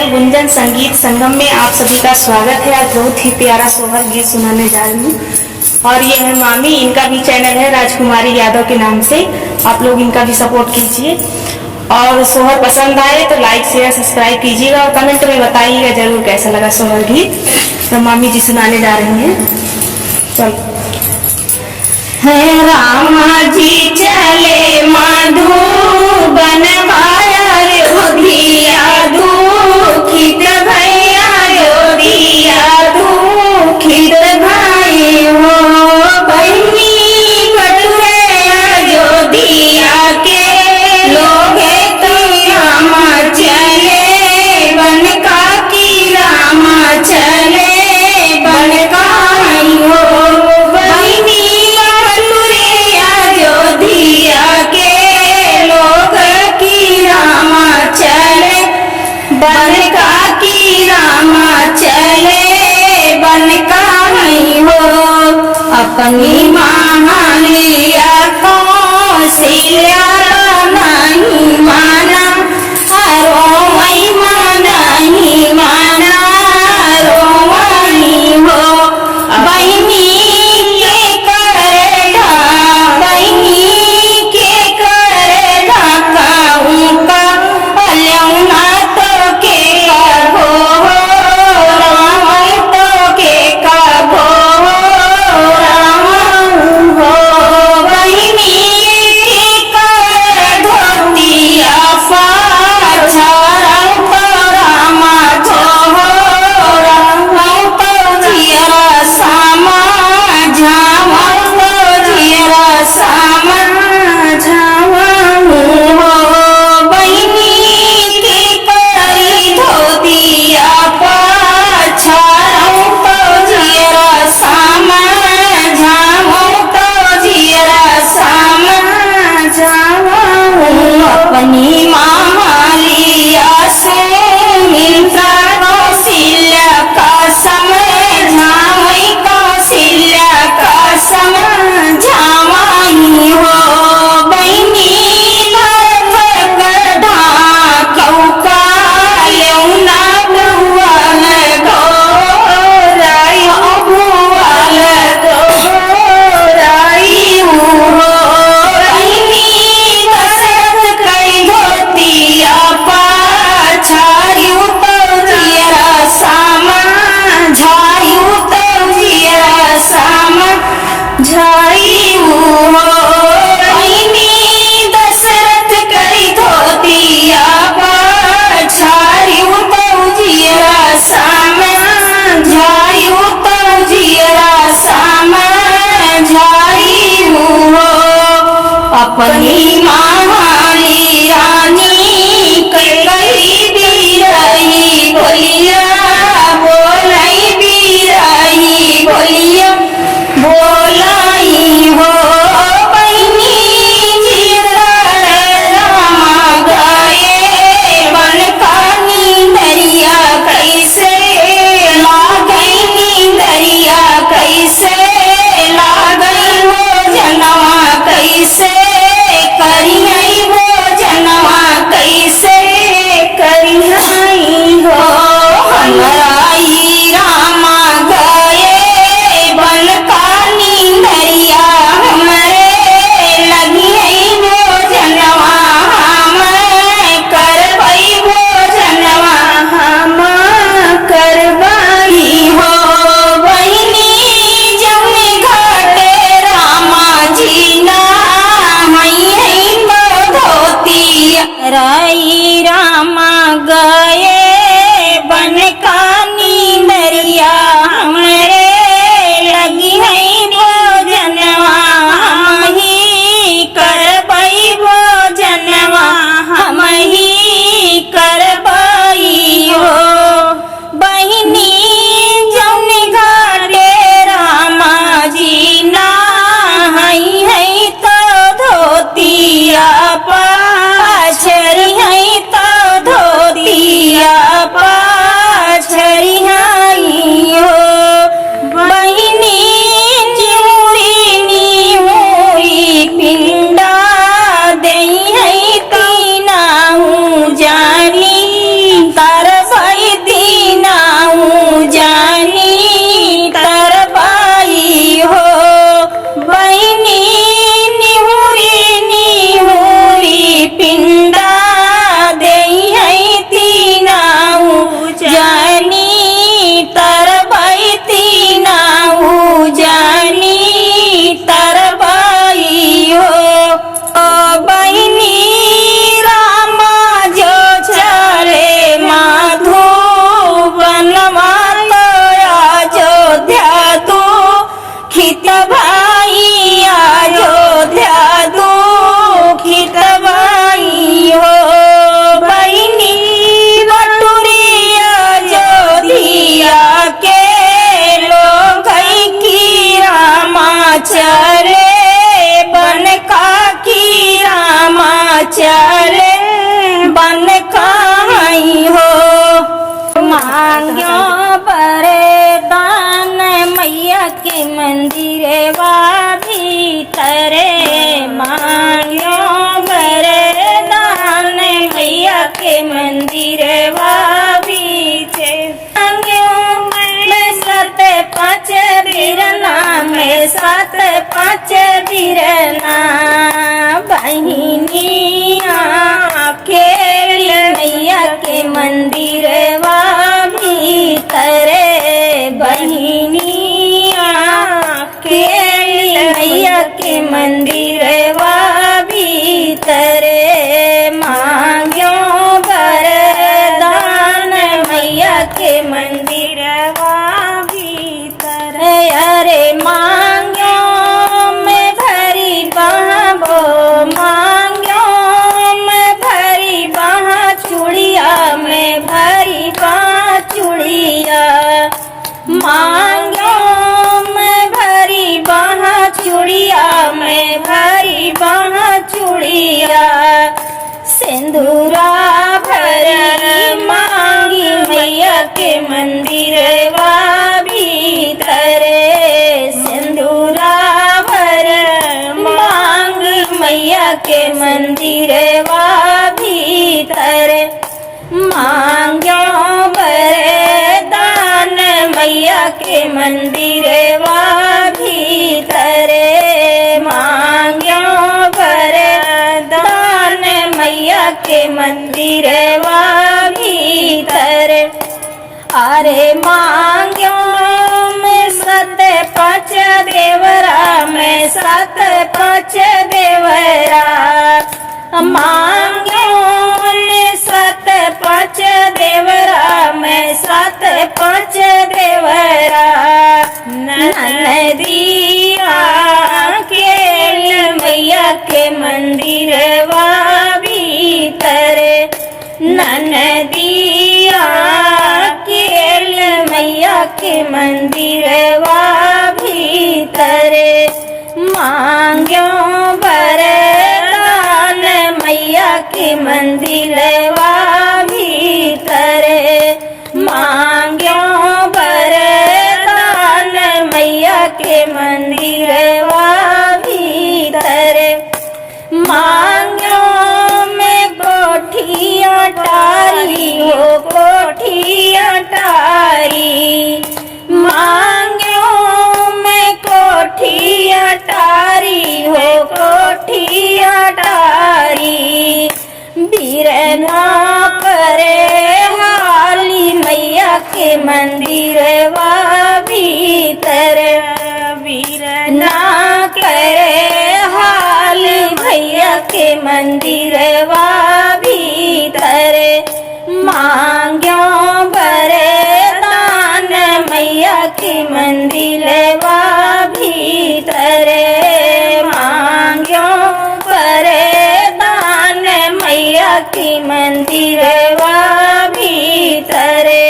Channel गुंजन संगीत संगम में आप सभी का स्वागत है। आज बहुत ही प्यारा सोहर गीत सुनाने जा रही हूँ और ये है मामी, इनका भी चैनल है राजकुमारी यादव के नाम से। आप लोग इनका भी सपोर्ट कीजिए और सोहर पसंद आए तो लाइक शेयर सब्सक्राइब कीजिएगा और कमेंट में बताइएगा जरूर कैसा लगा सोहर गीत। तो मामी जी सुनाने जा रही हैं। चलो। है रामा जी चले मधुबन माया योधिया दुखित भैया योधिया दुखित भाई हो बहनी कटुरे योधिया के लोग तो रामा चले बन का की रामा चले बन का हो बन का की रामा चले बन का नहीं हो अपनी महालिया कौशल्या नहीं माना रोवई नहीं माना रोवई हो बहनी के करेगा बहनी के करेगा कहूँ का अल्लाह अपनी महालिया से मिलता कौशल्या का समझावई कौशल्या का समझावई हो बहनी गढ़ा कौका लेना बुआल गोराई बुआल गोराई हो अपनी महाली रानी कई बीराई बोलिया बोलाई बीराई बोलिया बोलाई हो बहनी रामा गाये बन का नींदरिया कैसे लागई नींदरिया कैसे लागई हो जनवा कैसे करिया मंदिरवा भीतरे बहिनिया खेली मैया के मंदिरवा भीतरे मांग्यो वरदान मैया के मंदिरवा भीतरे अरे मांग्यो मैं भरी बहबो मांग्यो मैं भरी बहा चूड़िया मैं भरी बहा चूड़िया मांग्यो मैं भरी बहा चूड़िया मैं भरी बहा चूड़िया सिंदूरा भरी मांगी मैया के मंदिरवा भीतरे सिंदूरा भरी मांगी मैया के मंदिरवा भीतरे मांग्यो वरदान मैया के मंदिरवा भीतरे मांग्यो वरदान मैया के मंदिरवा भीतरे अरे मांग्यो मैं सत पाँच देवरा मैं सत पाँच देवरा मांग्यो मैं सत पाँच देवरा मैं सत पाँच देवरा ननदिया केल मैया के मंदिरवा भीतरे ननदिया केल मैया के मंदिरवा भीतरे मांग्यो वरदान मैया के मंदिरवा भीतरे मांग्यो वरदान मैया के मंदिरवा भीतरे मांग्यो मैं कोठिया टारी हो कोठिया टारी मांग्यो मैं कोठिया टारी हो कोठिया टारी बीरना करे हाली मैया के मंदिरवा भीतरे बीरना करे हाल भैया के मंदिरवा भीतरे मांग्यो वरदान मैया के मंदिरवा भीतरे मांग्यो वरदान मैया के मंदिरवा भीतरे